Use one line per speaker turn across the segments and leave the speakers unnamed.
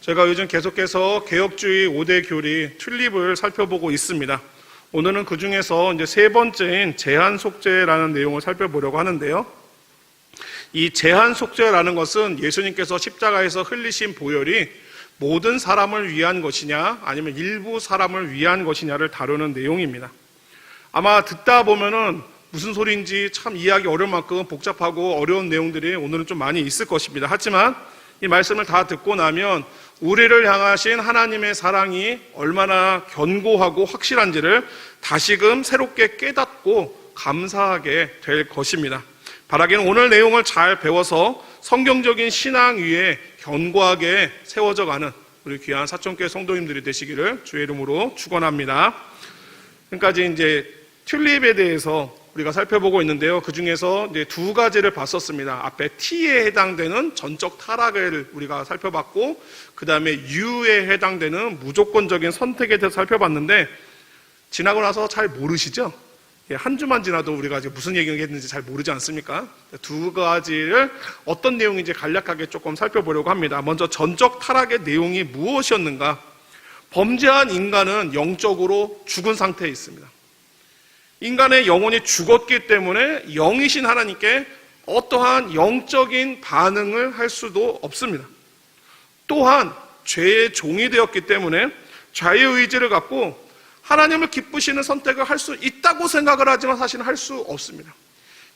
제가 요즘 계속해서 개혁주의 5대 교리 튤립을 살펴보고 있습니다. 오늘은 그 중에서 이제 세 번째인 제한속죄라는 내용을 살펴보려고 하는데요. 이 제한속죄라는 것은 예수님께서 십자가에서 흘리신 보혈이 모든 사람을 위한 것이냐 아니면 일부 사람을 위한 것이냐를 다루는 내용입니다. 아마 듣다 보면은 무슨 소리인지 참 이해하기 어려울 만큼 복잡하고 어려운 내용들이 오늘은 좀 많이 있을 것입니다. 하지만 이 말씀을 다 듣고 나면 우리를 향하신 하나님의 사랑이 얼마나 견고하고 확실한지를 다시금 새롭게 깨닫고 감사하게 될 것입니다. 바라기는 오늘 내용을 잘 배워서 성경적인 신앙 위에 견고하게 세워져 가는 우리 귀한 사천교회 성도님들이 되시기를 주의 이름으로 축원합니다. 지금까지 이제 튤립에 대해서 우리가 살펴보고 있는데요. 그 중에서 이제 두 가지를 봤었습니다. 앞에 T에 해당되는 전적 타락을 우리가 살펴봤고, 그 다음에 U에 해당되는 무조건적인 선택에 대해서 살펴봤는데, 지나고 나서 잘 모르시죠? 한 주만 지나도 우리가 이제 무슨 얘기했는지 잘 모르지 않습니까? 두 가지를 어떤 내용인지 간략하게 조금 살펴보려고 합니다. 먼저 전적 타락의 내용이 무엇이었는가? 범죄한 인간은 영적으로 죽은 상태에 있습니다. 인간의 영혼이 죽었기 때문에 영이신 하나님께 어떠한 영적인 반응을 할 수도 없습니다. 또한 죄의 종이 되었기 때문에 자유의지를 갖고 하나님을 기쁘시는 선택을 할 수 있다고 생각을 하지만 사실은 할 수 없습니다.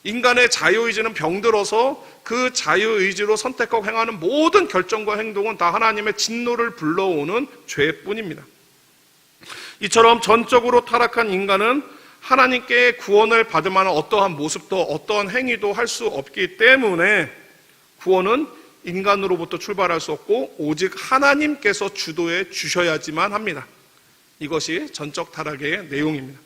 인간의 자유의지는 병들어서 그 자유의지로 선택하고 행하는 모든 결정과 행동은 다 하나님의 진노를 불러오는 죄뿐입니다. 이처럼 전적으로 타락한 인간은 하나님께 구원을 받을 만한 어떠한 모습도 어떠한 행위도 할 수 없기 때문에 구원은 인간으로부터 출발할 수 없고 오직 하나님께서 주도해 주셔야지만 합니다. 이것이 전적 타락의 내용입니다.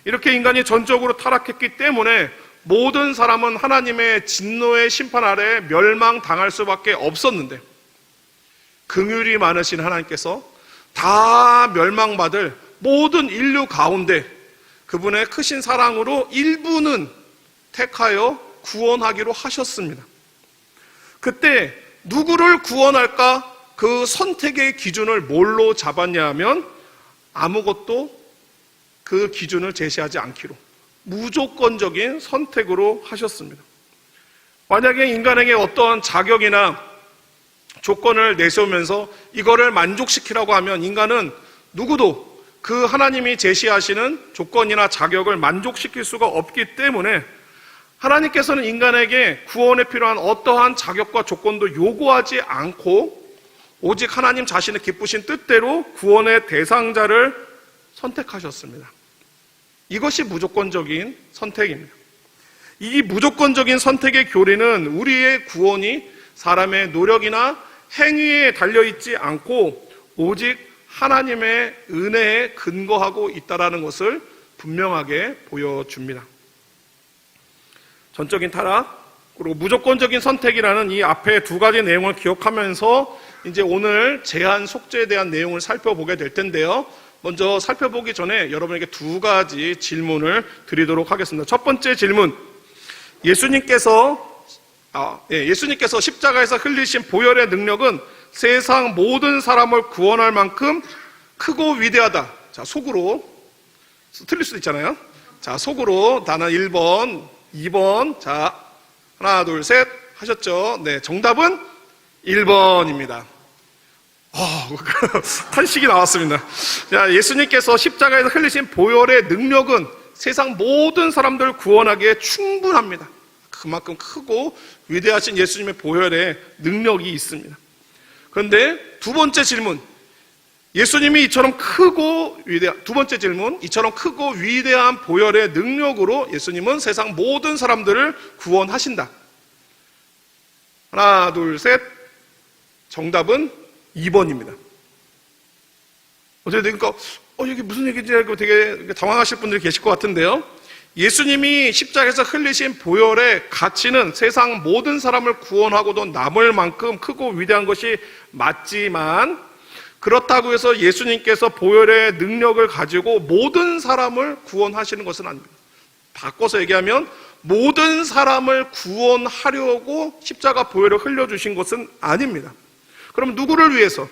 이렇게 인간이 전적으로 타락했기 때문에 모든 사람은 하나님의 진노의 심판 아래 멸망당할 수밖에 없었는데, 긍휼이 많으신 하나님께서 다 멸망받을 모든 인류 가운데 그분의 크신 사랑으로 일부는 택하여 구원하기로 하셨습니다. 그때 누구를 구원할까? 그 선택의 기준을 뭘로 잡았냐 하면 아무것도 그 기준을 제시하지 않기로 무조건적인 선택으로 하셨습니다. 만약에 인간에게 어떠한 자격이나 조건을 내세우면서 이거를 만족시키라고 하면 인간은 누구도 그 하나님이 제시하시는 조건이나 자격을 만족시킬 수가 없기 때문에 하나님께서는 인간에게 구원에 필요한 어떠한 자격과 조건도 요구하지 않고 오직 하나님 자신의 기쁘신 뜻대로 구원의 대상자를 선택하셨습니다. 이것이 무조건적인 선택입니다. 이 무조건적인 선택의 교리는 우리의 구원이 사람의 노력이나 행위에 달려있지 않고 오직 하나님의 은혜에 근거하고 있다는 것을 분명하게 보여줍니다. 전적인 타락, 그리고 무조건적인 선택이라는 이 앞에 두 가지 내용을 기억하면서 이제 오늘 제한 속죄에 대한 내용을 살펴보게 될 텐데요. 먼저 살펴보기 전에 여러분에게 두 가지 질문을 드리도록 하겠습니다. 첫 번째 질문, 예수님께서 십자가에서 흘리신 보혈의 능력은 세상 모든 사람을 구원할 만큼 크고 위대하다. 자, 속으로, 틀릴 수도 있잖아요. 자, 속으로 단어 1번, 2번, 자, 하나, 둘, 셋 하셨죠? 네, 정답은 1번입니다. 탄식이 나왔습니다. 자, 예수님께서 십자가에서 흘리신 보혈의 능력은 세상 모든 사람들을 구원하기에 충분합니다. 그만큼 크고 위대하신 예수님의 보혈의 능력이 있습니다. 그런데 두 번째 질문, 예수님이 이처럼 크고 위대한 보혈의 능력으로 예수님은 세상 모든 사람들을 구원하신다. 하나, 둘, 셋. 정답은 2번입니다. 그러니까 이게 무슨 얘기인지 알고 되게 당황하실 분들이 계실 것 같은데요. 예수님이 십자가에서 흘리신 보혈의 가치는 세상 모든 사람을 구원하고도 남을 만큼 크고 위대한 것이 맞지만, 그렇다고 해서 예수님께서 보혈의 능력을 가지고 모든 사람을 구원하시는 것은 아닙니다. 바꿔서 얘기하면 모든 사람을 구원하려고 십자가 보혈을 흘려주신 것은 아닙니다. 그럼 누구를 위해서?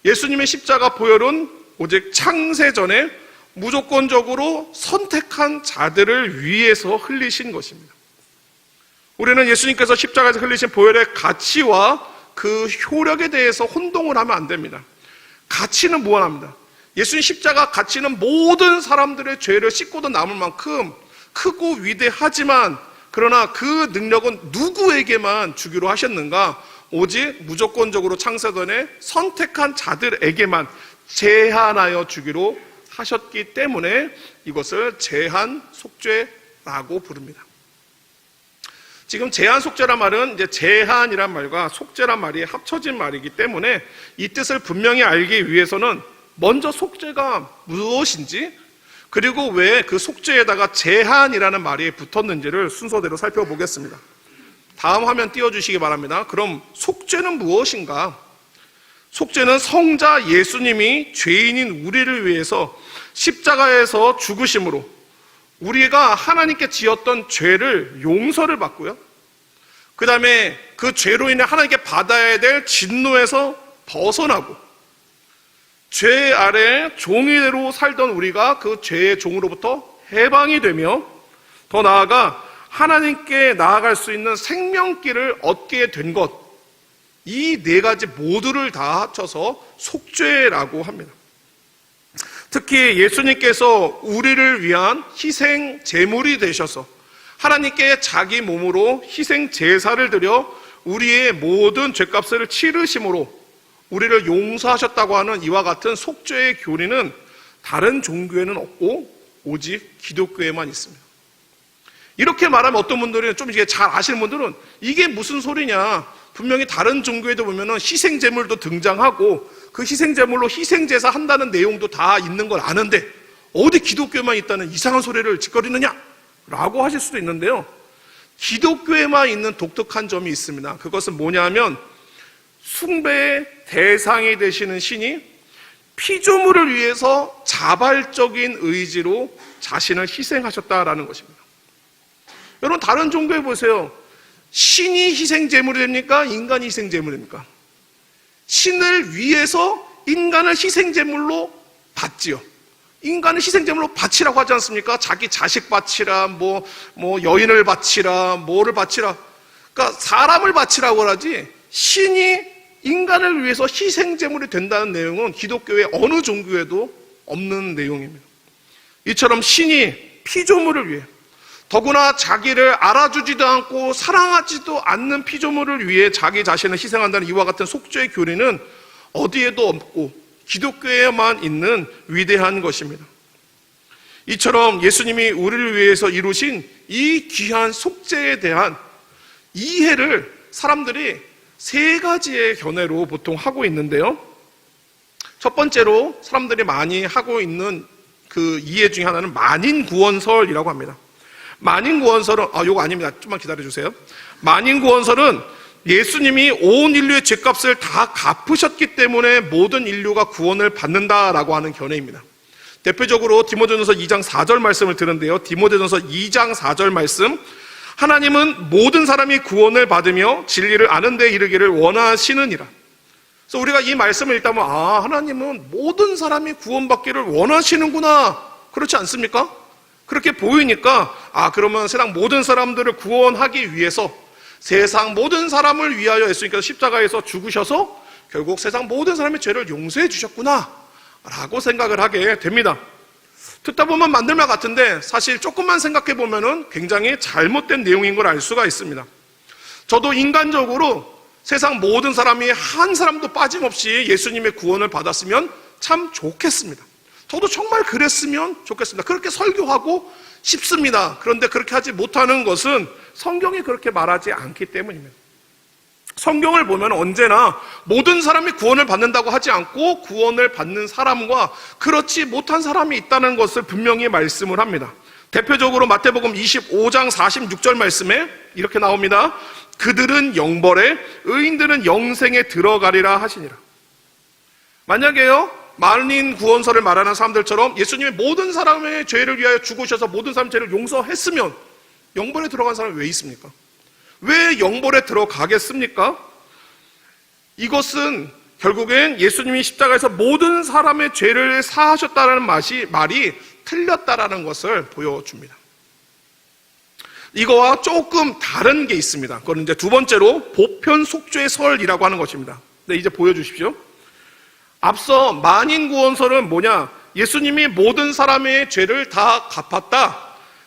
예수님의 십자가 보혈은 오직 창세전에 무조건적으로 선택한 자들을 위해서 흘리신 것입니다. 우리는 예수님께서 십자가에서 흘리신 보혈의 가치와 그 효력에 대해서 혼동을 하면 안 됩니다. 가치는 무한합니다. 예수님 십자가 가치는 모든 사람들의 죄를 씻고도 남을 만큼 크고 위대하지만, 그러나 그 능력은 누구에게만 주기로 하셨는가? 오직 무조건적으로 창세전에 선택한 자들에게만 제한하여 주기로 하셨기 때문에 이것을 제한 속죄라고 부릅니다. 지금 제한 속죄란 말은 이제 제한이란 말과 속죄란 말이 합쳐진 말이기 때문에 이 뜻을 분명히 알기 위해서는 먼저 속죄가 무엇인지, 그리고 왜 그 속죄에다가 제한이라는 말이 붙었는지를 순서대로 살펴보겠습니다. 다음 화면 띄워주시기 바랍니다. 그럼 속죄는 무엇인가? 속죄는 성자 예수님이 죄인인 우리를 위해서 십자가에서 죽으심으로 우리가 하나님께 지었던 죄를 용서를 받고요, 그 다음에 그 죄로 인해 하나님께 받아야 될 진노에서 벗어나고, 죄 아래 종이로 살던 우리가 그 죄의 종으로부터 해방이 되며, 더 나아가 하나님께 나아갈 수 있는 생명길을 얻게 된 것, 이 네 가지 모두를 다 합쳐서 속죄라고 합니다. 특히 예수님께서 우리를 위한 희생 제물이 되셔서 하나님께 자기 몸으로 희생 제사를 드려 우리의 모든 죄값을 치르심으로 우리를 용서하셨다고 하는 이와 같은 속죄의 교리는 다른 종교에는 없고 오직 기독교에만 있습니다. 이렇게 말하면 어떤 분들은, 좀 이게 잘 아시는 분들은 이게 무슨 소리냐, 분명히 다른 종교에도 보면은 희생제물도 등장하고 그 희생제물로 희생제사 한다는 내용도 다 있는 걸 아는데 어디 기독교에만 있다는 이상한 소리를 짓거리느냐 라고 하실 수도 있는데요, 기독교에만 있는 독특한 점이 있습니다. 그것은 뭐냐면 숭배의 대상이 되시는 신이 피조물을 위해서 자발적인 의지로 자신을 희생하셨다라는 것입니다. 여러분, 다른 종교에 보세요. 신이 희생제물이 됩니까? 인간이 희생제물입니까? 신을 위해서 인간을 희생제물로 바치요. 인간을 희생제물로 바치라고 하지 않습니까? 자기 자식 바치라, 뭐 여인을 바치라, 뭐를 바치라. 그러니까 사람을 바치라고 하지, 신이 인간을 위해서 희생제물이 된다는 내용은 기독교의 어느 종교에도 없는 내용입니다. 이처럼 신이 피조물을 위해, 더구나 자기를 알아주지도 않고 사랑하지도 않는 피조물을 위해 자기 자신을 희생한다는 이와 같은 속죄의 교리는 어디에도 없고 기독교에만 있는 위대한 것입니다. 이처럼 예수님이 우리를 위해서 이루신 이 귀한 속죄에 대한 이해를 사람들이 세 가지의 견해로 보통 하고 있는데요, 첫 번째로 사람들이 많이 하고 있는 그 이해 중에 하나는 만인구원설이라고 합니다. 만인구원설은, 요거 아닙니다. 좀만 기다려주세요. 만인구원설은 예수님이 온 인류의 죄값을 다 갚으셨기 때문에 모든 인류가 구원을 받는다라고 하는 견해입니다. 대표적으로 디모데전서 2장 4절 말씀을 드는데요, 디모데전서 2장 4절 말씀, 하나님은 모든 사람이 구원을 받으며 진리를 아는 데 이르기를 원하시느니라. 그래서 우리가 이 말씀을 읽다면, 하나님은 모든 사람이 구원받기를 원하시는구나, 그렇지 않습니까? 그렇게 보이니까, 그러면 세상 모든 사람들을 구원하기 위해서 세상 모든 사람을 위하여 예수님께서 십자가에서 죽으셔서 결국 세상 모든 사람의 죄를 용서해 주셨구나 라고 생각을 하게 됩니다. 듣다 보면 만들 말 같은데 사실 조금만 생각해 보면은 굉장히 잘못된 내용인 걸 알 수가 있습니다. 저도 인간적으로 세상 모든 사람이 한 사람도 빠짐없이 예수님의 구원을 받았으면 참 좋겠습니다. 저도 정말 그랬으면 좋겠습니다. 그렇게 설교하고 싶습니다. 그런데 그렇게 하지 못하는 것은 성경이 그렇게 말하지 않기 때문입니다. 성경을 보면 언제나 모든 사람이 구원을 받는다고 하지 않고 구원을 받는 사람과 그렇지 못한 사람이 있다는 것을 분명히 말씀을 합니다. 대표적으로 마태복음 25장 46절 말씀에 이렇게 나옵니다. 그들은 영벌에 의인들은 영생에 들어가리라 하시니라. 만약에요, 만인 구원설을 말하는 사람들처럼 예수님이 모든 사람의 죄를 위하여 죽으셔서 모든 사람의 죄를 용서했으면 영벌에 들어간 사람이 왜 있습니까? 왜 영벌에 들어가겠습니까? 이것은 결국엔 예수님이 십자가에서 모든 사람의 죄를 사하셨다는 말이 틀렸다라는 것을 보여줍니다. 이거와 조금 다른 게 있습니다. 그건 이제 두 번째로 보편 속죄설이라고 하는 것입니다. 네, 이제 보여주십시오. 앞서 만인구원설은 뭐냐? 예수님이 모든 사람의 죄를 다 갚았다.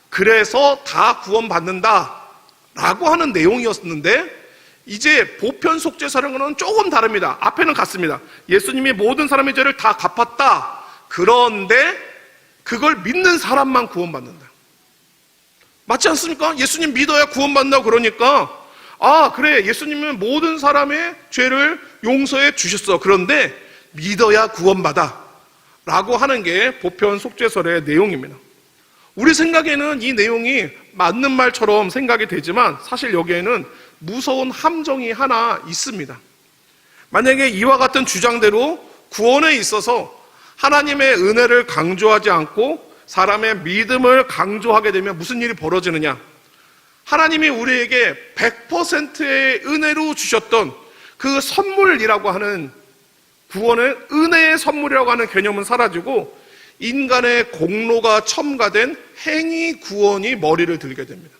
그래서 다 구원받는다. 라고 하는 내용이었는데, 이제 보편 속죄설은 조금 다릅니다. 앞에는 같습니다. 예수님이 모든 사람의 죄를 다 갚았다. 그런데 그걸 믿는 사람만 구원받는다. 맞지 않습니까? 예수님 믿어야 구원받는다고 그러니까, 아, 그래, 예수님은 모든 사람의 죄를 용서해 주셨어. 그런데 믿어야 구원받아. 라고 하는 게 보편 속죄설의 내용입니다. 우리 생각에는 이 내용이 맞는 말처럼 생각이 되지만 사실 여기에는 무서운 함정이 하나 있습니다. 만약에 이와 같은 주장대로 구원에 있어서 하나님의 은혜를 강조하지 않고 사람의 믿음을 강조하게 되면 무슨 일이 벌어지느냐? 하나님이 우리에게 100%의 은혜로 주셨던 그 선물이라고 하는, 구원의 은혜의 선물이라고 하는 개념은 사라지고 인간의 공로가 첨가된 행위 구원이 머리를 들게 됩니다.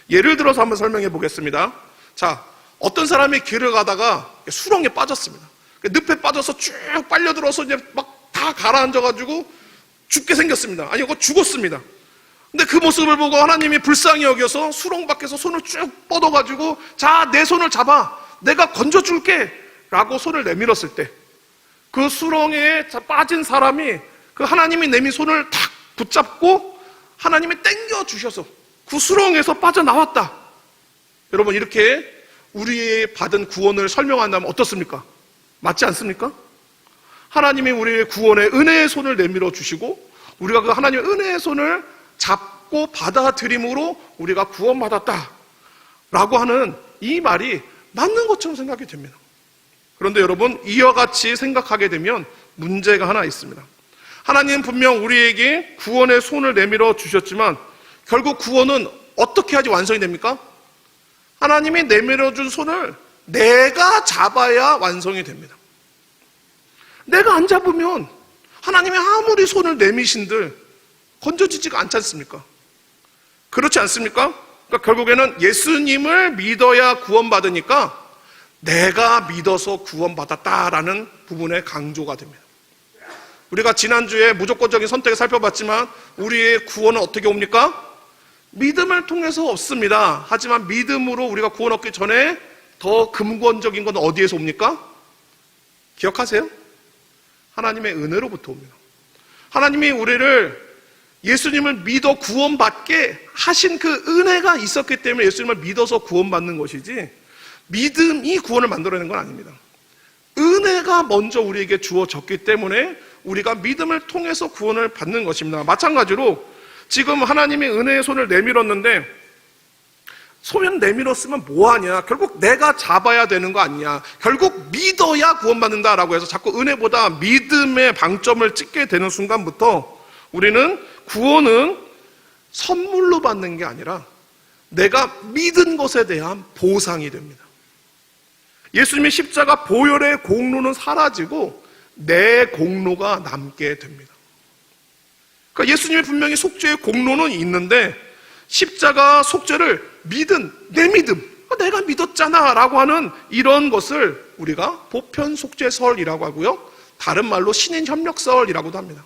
예를 들어서 한번 설명해 보겠습니다. 자, 어떤 사람이 길을 가다가 수렁에 빠졌습니다. 늪에 빠져서 쭉 빨려들어서 이제 막 다 가라앉아가지고 죽게 생겼습니다. 아니, 이거 죽었습니다. 근데 그 모습을 보고 하나님이 불쌍히 여겨서 수렁 밖에서 손을 쭉 뻗어가지고, 자, 내 손을 잡아. 내가 건져줄게. 라고 손을 내밀었을 때, 그 수렁에 빠진 사람이 그 하나님이 내민 손을 탁 붙잡고 하나님이 땡겨 주셔서 그 수렁에서 빠져나왔다. 여러분, 이렇게 우리의 받은 구원을 설명한다면 어떻습니까? 맞지 않습니까? 하나님이 우리의 구원에 은혜의 손을 내밀어 주시고 우리가 그 하나님의 은혜의 손을 잡고 받아들임으로 우리가 구원받았다 라고 하는 이 말이 맞는 것처럼 생각이 됩니다. 그런데 여러분, 이와 같이 생각하게 되면 문제가 하나 있습니다. 하나님은 분명 우리에게 구원의 손을 내밀어 주셨지만 결국 구원은 어떻게 하지 완성이 됩니까? 하나님이 내밀어 준 손을 내가 잡아야 완성이 됩니다. 내가 안 잡으면 하나님이 아무리 손을 내미신들 건져지지가 않지 않습니까? 그렇지 않습니까? 그러니까 결국에는 예수님을 믿어야 구원받으니까 내가 믿어서 구원받았다라는 부분에 강조가 됩니다. 우리가 지난주에 무조건적인 선택을 살펴봤지만 우리의 구원은 어떻게 옵니까? 믿음을 통해서 얻습니다. 하지만 믿음으로 우리가 구원 얻기 전에 더 근본적인 건 어디에서 옵니까? 기억하세요? 하나님의 은혜로부터 옵니다. 하나님이 우리를 예수님을 믿어 구원받게 하신 그 은혜가 있었기 때문에 예수님을 믿어서 구원받는 것이지 믿음이 구원을 만들어내는 건 아닙니다. 은혜가 먼저 우리에게 주어졌기 때문에 우리가 믿음을 통해서 구원을 받는 것입니다. 마찬가지로 지금 하나님이 은혜의 손을 내밀었는데 손을 내밀었으면 뭐하냐? 결국 내가 잡아야 되는 거 아니냐? 결국 믿어야 구원받는다라고 해서 자꾸 은혜보다 믿음의 방점을 찍게 되는 순간부터 우리는 구원은 선물로 받는 게 아니라 내가 믿은 것에 대한 보상이 됩니다. 예수님의 십자가 보혈의 공로는 사라지고 내 공로가 남게 됩니다. 그러니까 예수님의 분명히 속죄의 공로는 있는데 십자가 속죄를 믿은 내 믿음, 내가 믿었잖아 라고 하는 이런 것을 우리가 보편 속죄설이라고 하고요, 다른 말로 신인협력설이라고도 합니다.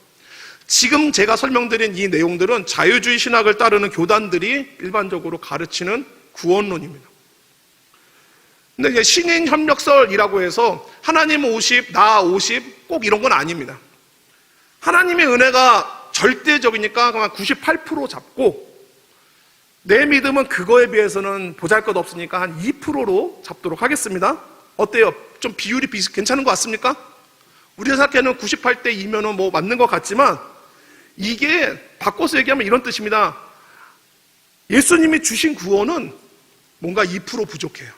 지금 제가 설명드린 이 내용들은 자유주의 신학을 따르는 교단들이 일반적으로 가르치는 구원론입니다. 근데 신인협력설이라고 해서 하나님 50, 나 50, 꼭 이런 건 아닙니다. 하나님의 은혜가 절대적이니까 그냥 98% 잡고 내 믿음은 그거에 비해서는 보잘것없으니까 한 2%로 잡도록 하겠습니다. 어때요? 좀 비율이 괜찮은 것 같습니까? 우리가 생각하는 98대 2면은 뭐 맞는 것 같지만 이게 바꿔서 얘기하면 이런 뜻입니다. 예수님이 주신 구원은 뭔가 2% 부족해요.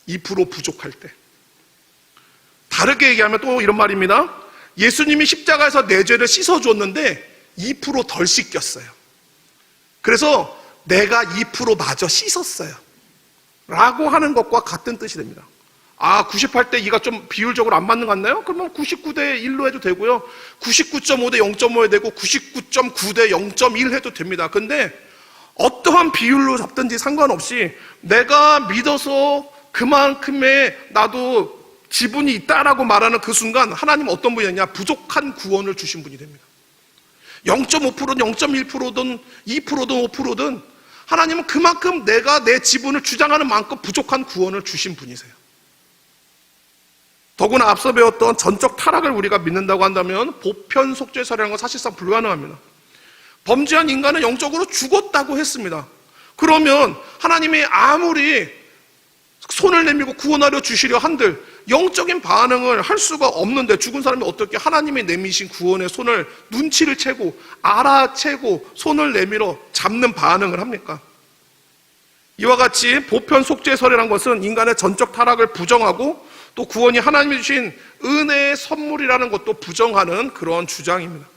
2% 부족할 때. 다르게 얘기하면 또 이런 말입니다. 예수님이 십자가에서 내 죄를 씻어주었는데 2% 덜 씻겼어요. 그래서 내가 2% 마저 씻었어요 라고 하는 것과 같은 뜻이 됩니다. 98대 2가 좀 비율적으로 안 맞는 것 같나요? 그러면 99대 1로 해도 되고요. 99.5대 0.5 해도 되고 99.9대 0.1 해도 됩니다. 근데 어떠한 비율로 잡든지 상관없이 내가 믿어서 그만큼의 나도 지분이 있다라고 말하는 그 순간 하나님은 어떤 분이냐? 부족한 구원을 주신 분이 됩니다. 0.5%든 0.1%든 2%든 5%든 하나님은 그만큼 내가 내 지분을 주장하는 만큼 부족한 구원을 주신 분이세요. 더구나 앞서 배웠던 전적 타락을 우리가 믿는다고 한다면 보편 속죄사라는 건 사실상 불가능합니다. 범죄한 인간은 영적으로 죽었다고 했습니다. 그러면 하나님이 아무리 손을 내밀고 구원하려 주시려 한들 영적인 반응을 할 수가 없는데 죽은 사람이 어떻게 하나님이 내미신 구원의 손을 눈치를 채고 알아채고 손을 내밀어 잡는 반응을 합니까? 이와 같이 보편 속죄설이라는 것은 인간의 전적 타락을 부정하고 또 구원이 하나님이 주신 은혜의 선물이라는 것도 부정하는 그런 주장입니다.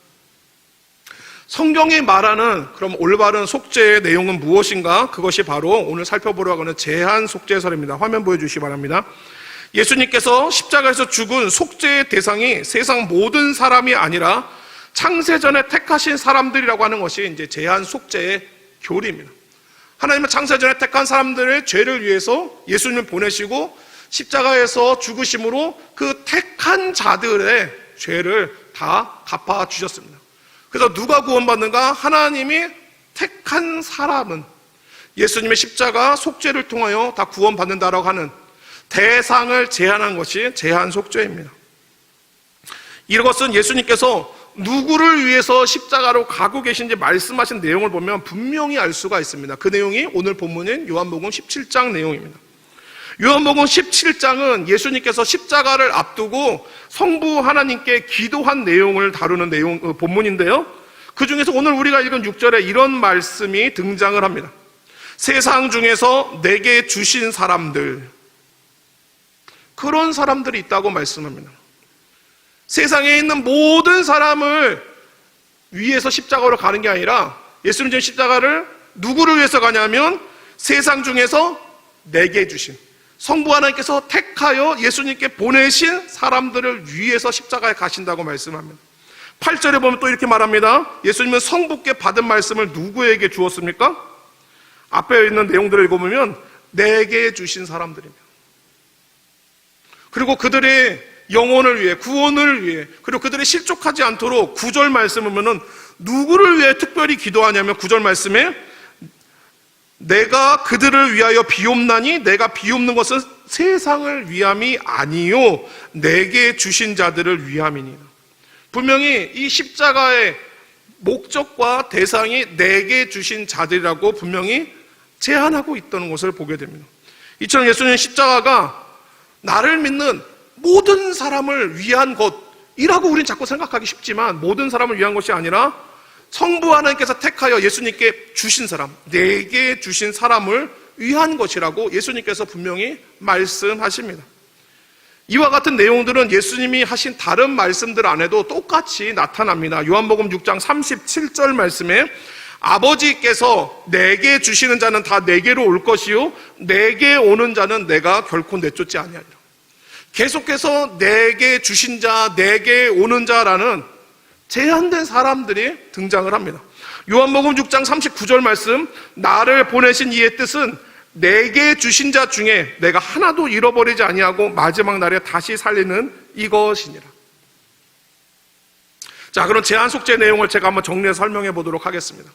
성경이 말하는 그럼 올바른 속죄의 내용은 무엇인가? 그것이 바로 오늘 살펴보려고 하는 제한 속죄설입니다. 화면 보여주시기 바랍니다. 예수님께서 십자가에서 죽은 속죄의 대상이 세상 모든 사람이 아니라 창세전에 택하신 사람들이라고 하는 것이 이제 제한 속죄의 교리입니다. 하나님은 창세전에 택한 사람들의 죄를 위해서 예수님을 보내시고 십자가에서 죽으심으로 그 택한 자들의 죄를 다 갚아주셨습니다. 그래서 누가 구원받는가? 하나님이 택한 사람은 예수님의 십자가 속죄를 통하여 다 구원받는다라고 하는 대상을 제한한 것이 제한 속죄입니다. 이것은 예수님께서 누구를 위해서 십자가로 가고 계신지 말씀하신 내용을 보면 분명히 알 수가 있습니다. 그 내용이 오늘 본문인 요한복음 17장 내용입니다. 요한복음 17장은 예수님께서 십자가를 앞두고 성부 하나님께 기도한 내용을 다루는 본문인데요. 그 중에서 오늘 우리가 읽은 6절에 이런 말씀이 등장을 합니다. 세상 중에서 내게 주신 사람들, 그런 사람들이 있다고 말씀합니다. 세상에 있는 모든 사람을 위해서 십자가로 가는 게 아니라 예수님 지금 십자가를 누구를 위해서 가냐면 세상 중에서 내게 주신 성부 하나님께서 택하여 예수님께 보내신 사람들을 위해서 십자가에 가신다고 말씀합니다. 8절에 보면 또 이렇게 말합니다. 예수님은 성부께 받은 말씀을 누구에게 주었습니까? 앞에 있는 내용들을 읽어보면 내게 주신 사람들입니다. 그리고 그들의 영혼을 위해, 구원을 위해, 그리고 그들이 실족하지 않도록 9절 말씀을 보면 누구를 위해 특별히 기도하냐면 9절 말씀에 내가 그들을 위하여 비옵나니 내가 비옵는 것은 세상을 위함이 아니요 내게 주신 자들을 위함이니라. 분명히 이 십자가의 목적과 대상이 내게 주신 자들이라고 분명히 제한하고 있다는 것을 보게 됩니다. 이처럼 예수님의 십자가가 나를 믿는 모든 사람을 위한 것이라고 우리는 자꾸 생각하기 쉽지만 모든 사람을 위한 것이 아니라 성부 하나님께서 택하여 예수님께 주신 사람, 내게 주신 사람을 위한 것이라고 예수님께서 분명히 말씀하십니다. 이와 같은 내용들은 예수님이 하신 다른 말씀들 안에도 똑같이 나타납니다. 요한복음 6장 37절 말씀에 아버지께서 내게 주시는 자는 다 내게로 올 것이요 내게 오는 자는 내가 결코 내쫓지 아니하리라. 계속해서 내게 주신 자, 내게 오는 자라는 제한된 사람들이 등장을 합니다. 요한복음 6장 39절 말씀, 나를 보내신 이의 뜻은 내게 주신 자 중에 내가 하나도 잃어버리지 아니하고 마지막 날에 다시 살리는 이것이니라. 자, 그럼 제한 속죄 내용을 제가 한번 정리해서 설명해 보도록 하겠습니다.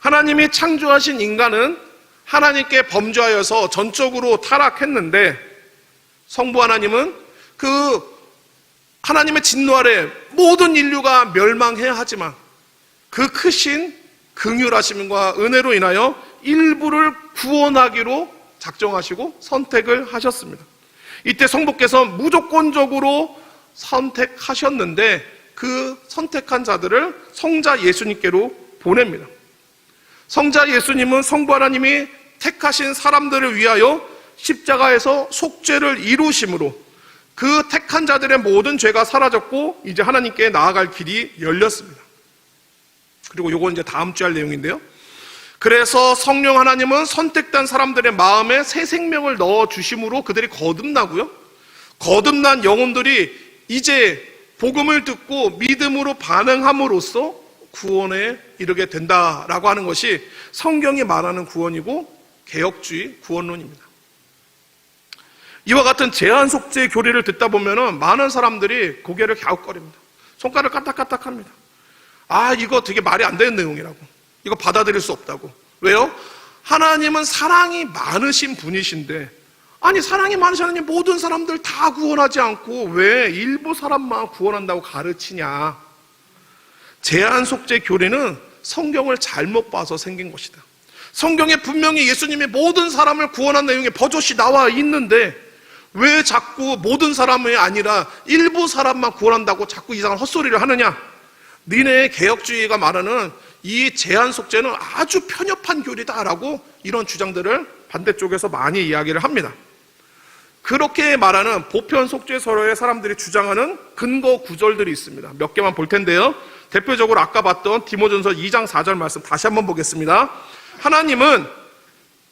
하나님이 창조하신 인간은 하나님께 범죄하여서 전적으로 타락했는데 성부 하나님은 그 하나님의 진노 아래 모든 인류가 멸망해야 하지만 그 크신 긍휼하심과 은혜로 인하여 일부를 구원하기로 작정하시고 선택을 하셨습니다. 이때 성부께서 무조건적으로 선택하셨는데 그 선택한 자들을 성자 예수님께로 보냅니다. 성자 예수님은 성부 하나님이 택하신 사람들을 위하여 십자가에서 속죄를 이루심으로 그 택한 자들의 모든 죄가 사라졌고 이제 하나님께 나아갈 길이 열렸습니다. 그리고 요건 이제 다음 주에 할 내용인데요. 그래서 성령 하나님은 선택된 사람들의 마음에 새 생명을 넣어주심으로 그들이 거듭나고요. 거듭난 영혼들이 이제 복음을 듣고 믿음으로 반응함으로써 구원에 이르게 된다라고 하는 것이 성경이 말하는 구원이고 개혁주의 구원론입니다. 이와 같은 제한 속죄 교리를 듣다 보면 많은 사람들이 고개를 갸웃거립니다. 손가락을 까딱까딱합니다. 이거 되게 말이 안 되는 내용이라고. 이거 받아들일 수 없다고. 왜요? 하나님은 사랑이 많으신 분이신데, 아니 사랑이 많으신 하나님 모든 사람들 다 구원하지 않고 왜 일부 사람만 구원한다고 가르치냐. 제한 속죄 교리는 성경을 잘못 봐서 생긴 것이다. 성경에 분명히 예수님이 모든 사람을 구원한 내용이 버젓이 나와 있는데 왜 자꾸 모든 사람이 아니라 일부 사람만 구원한다고 자꾸 이상한 헛소리를 하느냐. 니네 개혁주의가 말하는 이 제한 속죄는 아주 편협한 교리다라고 이런 주장들을 반대쪽에서 많이 이야기를 합니다. 그렇게 말하는 보편 속죄서로의 사람들이 주장하는 근거 구절들이 있습니다. 몇 개만 볼 텐데요. 대표적으로 아까 봤던 디모전서 2장 4절 말씀 다시 한번 보겠습니다. 하나님은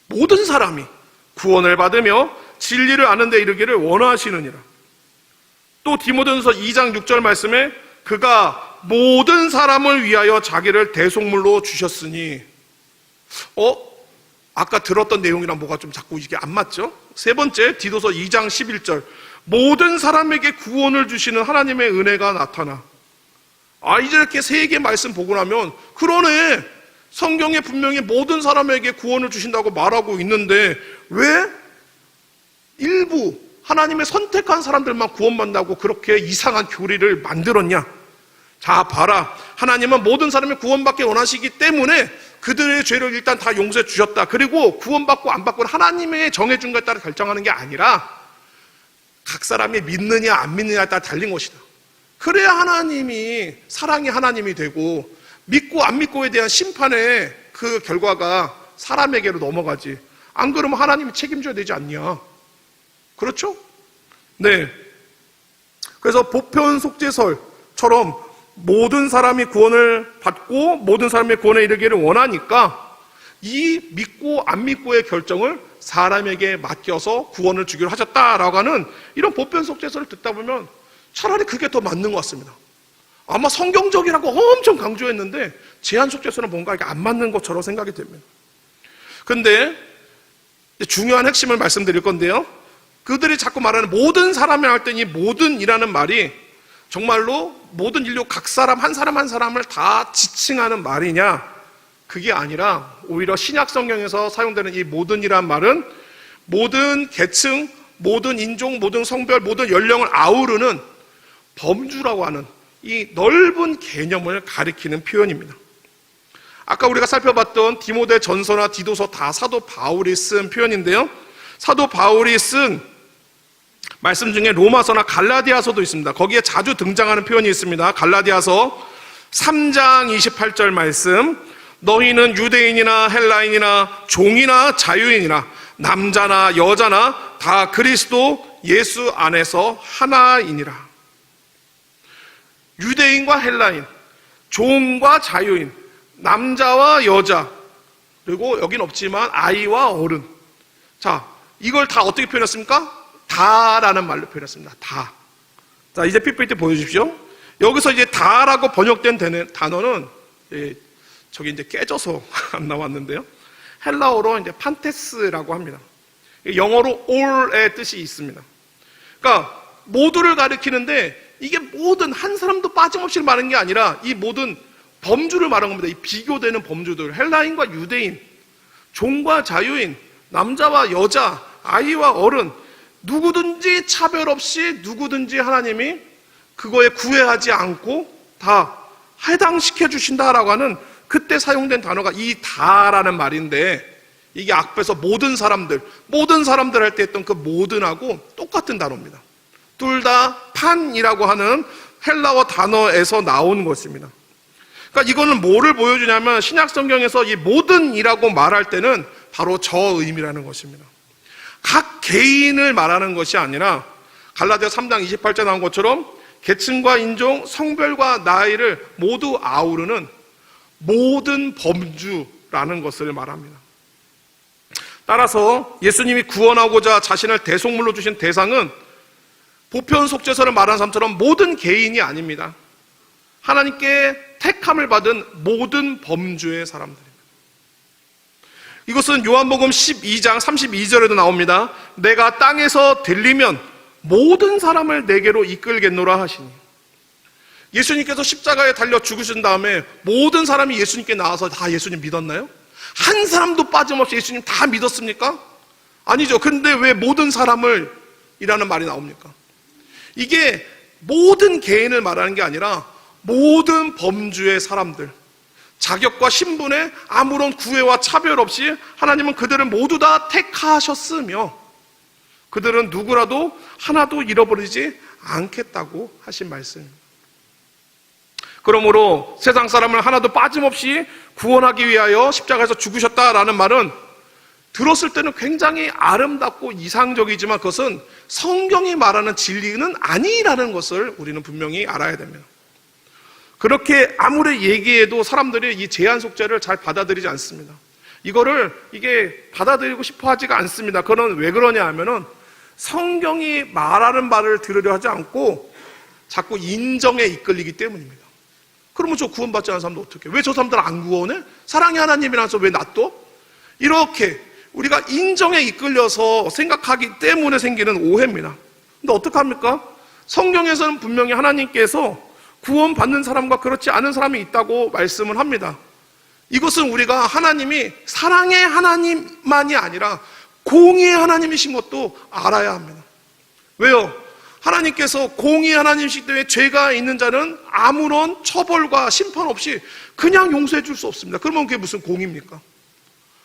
모든 사람이 구원을 받으며 진리를 아는 데 이르기를 원하시느니라. 또 디모전서 2장 6절 말씀에 그가 모든 사람을 위하여 자기를 대속물로 주셨으니 아까 들었던 내용이랑 뭐가 좀 자꾸 이게 안 맞죠? 세 번째 디도서 2장 11절 모든 사람에게 구원을 주시는 하나님의 은혜가 나타나. 이제 이렇게 세 개 말씀 보고 나면 그러네. 성경에 분명히 모든 사람에게 구원을 주신다고 말하고 있는데 왜 일부 하나님의 선택한 사람들만 구원받는다고 그렇게 이상한 교리를 만들었냐? 자, 봐라. 하나님은 모든 사람이 구원받기 원하시기 때문에 그들의 죄를 일단 다 용서해 주셨다. 그리고 구원받고 안 받고는 하나님의 정해준 것에 따라 결정하는 게 아니라 각 사람이 믿느냐 안 믿느냐에 따라 달린 것이다. 그래야 하나님이 사랑의 하나님이 되고 믿고 안 믿고에 대한 심판의 그 결과가 사람에게로 넘어가지. 안 그러면 하나님이 책임져야 되지 않냐. 그렇죠? 네. 그래서 보편 속죄설처럼 모든 사람이 구원을 받고 모든 사람의 구원에 이르기를 원하니까 이 믿고 안 믿고의 결정을 사람에게 맡겨서 구원을 주기로 하셨다라고 하는 이런 보편 속죄설을 듣다 보면 차라리 그게 더 맞는 것 같습니다. 아마 성경적이라고 엄청 강조했는데 제한 속죄설은 뭔가 이게 안 맞는 것처럼 생각이 됩니다. 근데 중요한 핵심을 말씀드릴 건데요. 그들이 자꾸 말하는 모든 사람이 할 때 이 모든이라는 말이 정말로 모든 인류 각 사람 한 사람 한 사람을 다 지칭하는 말이냐? 그게 아니라 오히려 신약 성경에서 사용되는 이 모든이란 말은 모든 계층, 모든 인종, 모든 성별, 모든 연령을 아우르는 범주라고 하는 이 넓은 개념을 가리키는 표현입니다. 아까 우리가 살펴봤던 디모데 전서나 디도서 다 사도 바울이 쓴 표현인데요. 사도 바울이 쓴 말씀 중에 로마서나 갈라디아서도 있습니다. 거기에 자주 등장하는 표현이 있습니다. 갈라디아서 3장 28절 말씀. 너희는 유대인이나 헬라인이나 종이나 자유인이나 남자나 여자나 다 그리스도 예수 안에서 하나이니라. 유대인과 헬라인, 종과 자유인, 남자와 여자, 그리고 여긴 없지만 아이와 어른. 자, 이걸 다 어떻게 표현했습니까? 다라는 말로 표현했습니다. 다. 자, 이제 PPT 보여주십시오. 여기서 이제 다라고 번역된 단어는 저기 이제 깨져서 안 나왔는데요. 헬라어로 이제 판테스라고 합니다. 영어로 all의 뜻이 있습니다. 그러니까 모두를 가리키는데 이게 모든 한 사람도 빠짐없이 말하는 게 아니라 이 모든 범주를 말하는 겁니다. 이 비교되는 범주들. 헬라인과 유대인, 종과 자유인, 남자와 여자, 아이와 어른, 누구든지 차별 없이 누구든지 하나님이 그거에 구애하지 않고 다 해당시켜 주신다라고 하는 그때 사용된 단어가 이 다라는 말인데 이게 앞에서 모든 사람들 할 때 했던 그 모든하고 똑같은 단어입니다. 둘 다 판이라고 하는 헬라어 단어에서 나온 것입니다. 그러니까 이거는 뭐를 보여주냐면 신약 성경에서 이 모든이라고 말할 때는 바로 저 의미라는 것입니다. 각 개인을 말하는 것이 아니라 갈라디아 3장 28절 나온 것처럼 계층과 인종, 성별과 나이를 모두 아우르는 모든 범주, 라는 것을 말합니다. 따라서 예수님이 구원하고자 자신을 대속물로 주신 대상은 보편 속죄서를 말한 사람처럼 모든 개인이 아닙니다. 하나님께 택함을 받은 모든 범주의 사람들입니다. 이것은 요한복음 12장 32절에도 나옵니다. 내가 땅에서 들리면 모든 사람을 내게로 이끌겠노라 하시니. 예수님께서 십자가에 달려 죽으신 다음에 모든 사람이 예수님께 나와서 다 예수님 믿었나요? 한 사람도 빠짐없이 예수님 다 믿었습니까? 아니죠. 근데 왜 모든 사람을 이라는 말이 나옵니까? 이게 모든 개인을 말하는 게 아니라 모든 범주의 사람들, 자격과 신분에 아무런 구애와 차별 없이 하나님은 그들을 모두 다 택하셨으며 그들은 누구라도 하나도 잃어버리지 않겠다고 하신 말씀입니다. 그러므로 세상 사람을 하나도 빠짐없이 구원하기 위하여 십자가에서 죽으셨다라는 말은 들었을 때는 굉장히 아름답고 이상적이지만 그것은 성경이 말하는 진리는 아니라는 것을 우리는 분명히 알아야 됩니다. 그렇게 아무리 얘기해도 사람들이 이 제한 속죄를 잘 받아들이지 않습니다. 이게 받아들이고 싶어 하지가 않습니다. 그건 왜 그러냐 하면은 성경이 말하는 말을 들으려 하지 않고 자꾸 인정에 이끌리기 때문입니다. 그러면 저 구원받지 않은 사람도 어떻게 해? 왜 저 사람들은 안 구원해? 사랑의 하나님이라서 왜 놔둬? 이렇게 우리가 인정에 이끌려서 생각하기 때문에 생기는 오해입니다. 근데 어떡합니까? 성경에서는 분명히 하나님께서 구원받는 사람과 그렇지 않은 사람이 있다고 말씀을 합니다. 이것은 우리가 하나님이 사랑의 하나님만이 아니라 공의의 하나님이신 것도 알아야 합니다. 왜요? 하나님께서 공의의 하나님이시기 때문에 죄가 있는 자는 아무런 처벌과 심판 없이 그냥 용서해 줄 수 없습니다. 그러면 그게 무슨 공의입니까?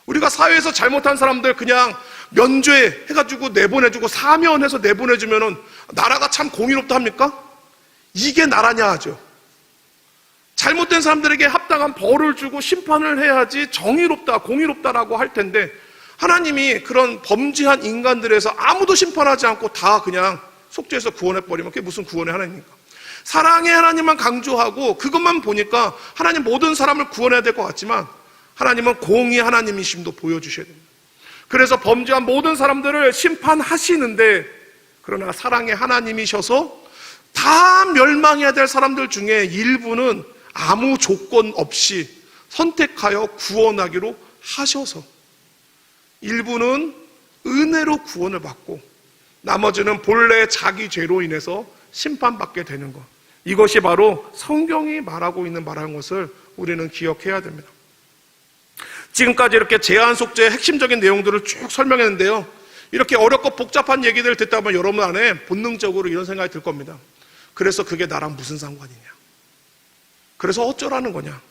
우리가 사회에서 잘못한 사람들 그냥 면죄 해가지고 내보내주고 사면해서 내보내주면은 나라가 참 공의롭다 합니까? 이게 나라냐 하죠. 잘못된 사람들에게 합당한 벌을 주고 심판을 해야지 정의롭다, 공의롭다라고 할 텐데 하나님이 그런 범죄한 인간들에서 아무도 심판하지 않고 다 그냥 속죄해서 구원해버리면 그게 무슨 구원의 하나님입니까? 사랑의 하나님만 강조하고 그것만 보니까 하나님 모든 사람을 구원해야 될 것 같지만 하나님은 공의 하나님이심도 보여주셔야 됩니다. 그래서 범죄한 모든 사람들을 심판하시는데 그러나 사랑의 하나님이셔서 다 멸망해야 될 사람들 중에 일부는 아무 조건 없이 선택하여 구원하기로 하셔서 일부는 은혜로 구원을 받고 나머지는 본래 자기 죄로 인해서 심판받게 되는 것. 이것이 바로 성경이 말하고 있는 말하는 것을 우리는 기억해야 됩니다. 지금까지 이렇게 제한 속죄의 핵심적인 내용들을 쭉 설명했는데요. 이렇게 어렵고 복잡한 얘기들을 듣다 보면 여러분 안에 본능적으로 이런 생각이 들 겁니다. 그래서 그게 나랑 무슨 상관이냐? 그래서 어쩌라는 거냐?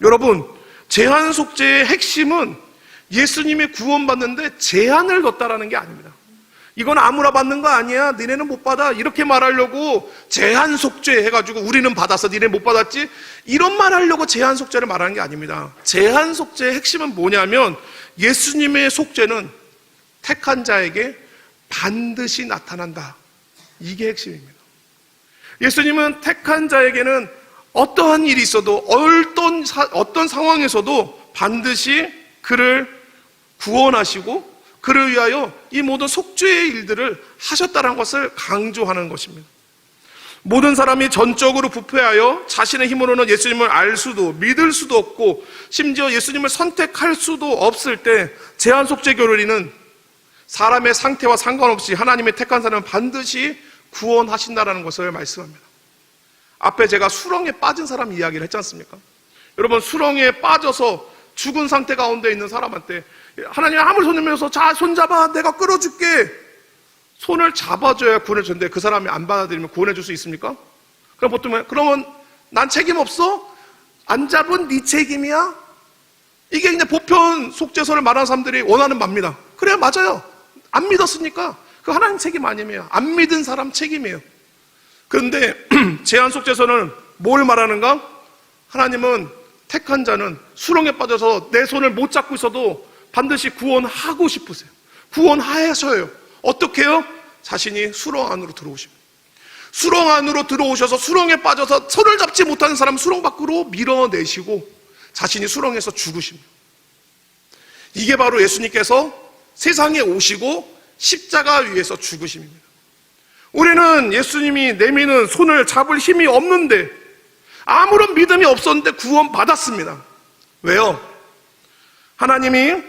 여러분, 제한 속죄의 핵심은 예수님이 구원받는데 제한을 뒀다라는 게 아닙니다. 이건 아무나 받는 거 아니야. 니네는 못 받아. 이렇게 말하려고 제한 속죄 해가지고 우리는 받아서 니네 못 받았지? 이런 말 하려고 제한 속죄를 말하는 게 아닙니다. 제한 속죄의 핵심은 뭐냐면 예수님의 속죄는 택한 자에게 반드시 나타난다. 이게 핵심입니다. 예수님은 택한 자에게는 어떠한 일이 있어도 어떤 상황에서도 반드시 그를 구원하시고 그를 위하여 이 모든 속죄의 일들을 하셨다는 것을 강조하는 것입니다. 모든 사람이 전적으로 부패하여 자신의 힘으로는 예수님을 알 수도 믿을 수도 없고 심지어 예수님을 선택할 수도 없을 때 제한 속죄 교리는 사람의 상태와 상관없이 하나님의 택한 사람은 반드시 구원하신다는 것을 말씀합니다. 앞에 제가 수렁에 빠진 사람 이야기를 했지 않습니까? 여러분, 수렁에 빠져서 죽은 상태 가운데 있는 사람한테 하나님 아무리 손 내밀어서 자, 손 잡아, 내가 끌어줄게. 손을 잡아줘야 구원해 주는데 그 사람이 안 받아들이면 구원해 줄 수 있습니까? 그럼 보통 그러면 난 책임 없어? 안 잡은 네 책임이야? 이게 그냥 보편 속죄서를 말하는 사람들이 원하는 말입니다. 그래요, 맞아요. 안 믿었으니까 그 하나님 책임 아니에요. 안 믿은 사람 책임이에요. 그런데 제한 속죄서는 뭘 말하는가? 하나님은 택한 자는 수렁에 빠져서 내 손을 못 잡고 있어도 반드시 구원하고 싶으세요. 구원하셔요. 어떻게 해요? 자신이 수렁 안으로 들어오십니다. 수렁 안으로 들어오셔서 수렁에 빠져서 손을 잡지 못하는 사람 수렁 밖으로 밀어내시고 자신이 수렁에서 죽으십니다. 이게 바로 예수님께서 세상에 오시고 십자가 위에서 죽으심입니다. 우리는 예수님이 내미는 손을 잡을 힘이 없는데, 아무런 믿음이 없었는데 구원받았습니다. 왜요? 하나님이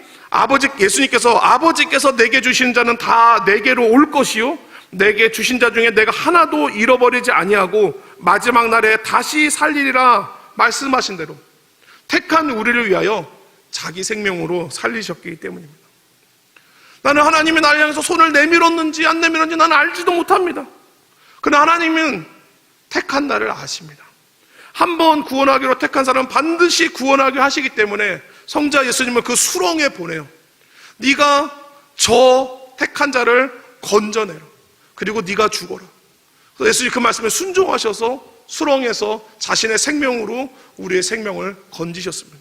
예수님께서 아버지께서 내게 주신 자는 다 내게로 올 것이요 내게 주신 자 중에 내가 하나도 잃어버리지 아니하고 마지막 날에 다시 살리리라 말씀하신 대로 택한 우리를 위하여 자기 생명으로 살리셨기 때문입니다. 나는 하나님이 나를 향해서 손을 내밀었는지 안 내밀었는지 나는 알지도 못합니다. 그러나 하나님은 택한 나를 아십니다. 한번 구원하기로 택한 사람은 반드시 구원하게 하시기 때문에 성자 예수님을 그 수렁에 보내요. 네가 저 택한 자를 건져내라. 그리고 네가 죽어라. 그래서 예수님 그 말씀에 순종하셔서 수렁에서 자신의 생명으로 우리의 생명을 건지셨습니다.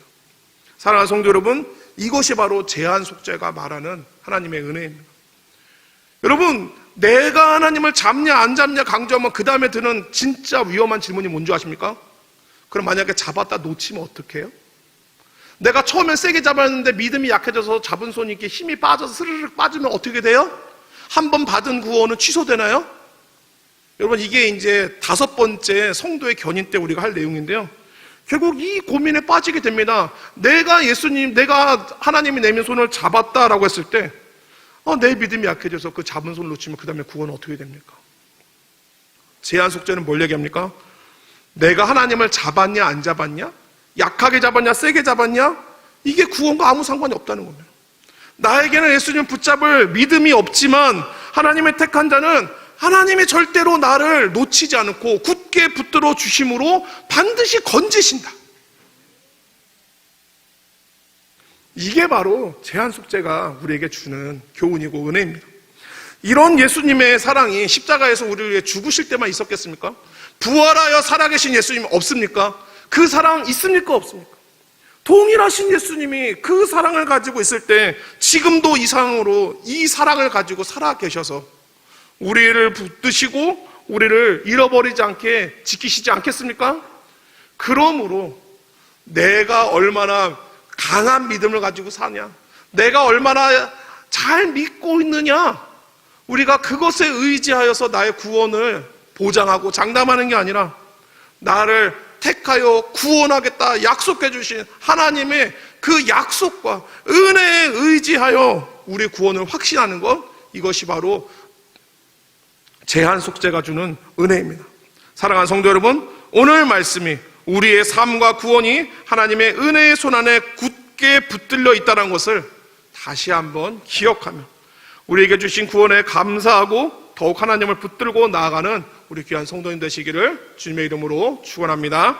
사랑하는 성도 여러분, 이것이 바로 제한 속죄가 말하는 하나님의 은혜입니다. 여러분, 내가 하나님을 잡냐 안 잡냐 강조하면 그 다음에 드는 진짜 위험한 질문이 뭔지 아십니까? 그럼 만약에 잡았다 놓치면 어떡해요? 내가 처음엔 세게 잡았는데 믿음이 약해져서 잡은 손이 이렇게 힘이 빠져서 스르륵 빠지면 어떻게 돼요? 한 번 받은 구원은 취소되나요? 여러분, 이게 이제 5번째 성도의 견인 때 우리가 할 내용인데요. 결국 이 고민에 빠지게 됩니다. 내가 하나님이 내민 손을 잡았다라고 했을 때, 내 믿음이 약해져서 그 잡은 손을 놓치면 그 다음에 구원은 어떻게 됩니까? 제한 속죄는 뭘 얘기합니까? 내가 하나님을 잡았냐 안 잡았냐? 약하게 잡았냐 세게 잡았냐? 이게 구원과 아무 상관이 없다는 겁니다. 나에게는 예수님 붙잡을 믿음이 없지만 하나님의 택한 자는 하나님이 절대로 나를 놓치지 않고 굳게 붙들어 주심으로 반드시 건지신다. 이게 바로 제한 속죄가 우리에게 주는 교훈이고 은혜입니다. 이런 예수님의 사랑이 십자가에서 우리를 위해 죽으실 때만 있었겠습니까? 부활하여 살아계신 예수님 없습니까? 그 사랑 있습니까? 없습니까? 동일하신 예수님이 그 사랑을 가지고 있을 때 지금도 이상으로 이 사랑을 가지고 살아 계셔서 우리를 붙드시고 우리를 잃어버리지 않게 지키시지 않겠습니까? 그러므로 내가 얼마나 강한 믿음을 가지고 사냐, 내가 얼마나 잘 믿고 있느냐, 우리가 그것에 의지하여서 나의 구원을 보장하고 장담하는 게 아니라 나를 택하여 구원하겠다 약속해 주신 하나님의 그 약속과 은혜에 의지하여 우리 구원을 확신하는 것, 이것이 바로 제한 속죄가 주는 은혜입니다. 사랑하는 성도 여러분, 오늘 말씀이 우리의 삶과 구원이 하나님의 은혜의 손안에 굳게 붙들려 있다는 것을 다시 한번 기억하며 우리에게 주신 구원에 감사하고 더욱 하나님을 붙들고 나아가는 우리 귀한 성도님 되시기를 주님의 이름으로 축원합니다.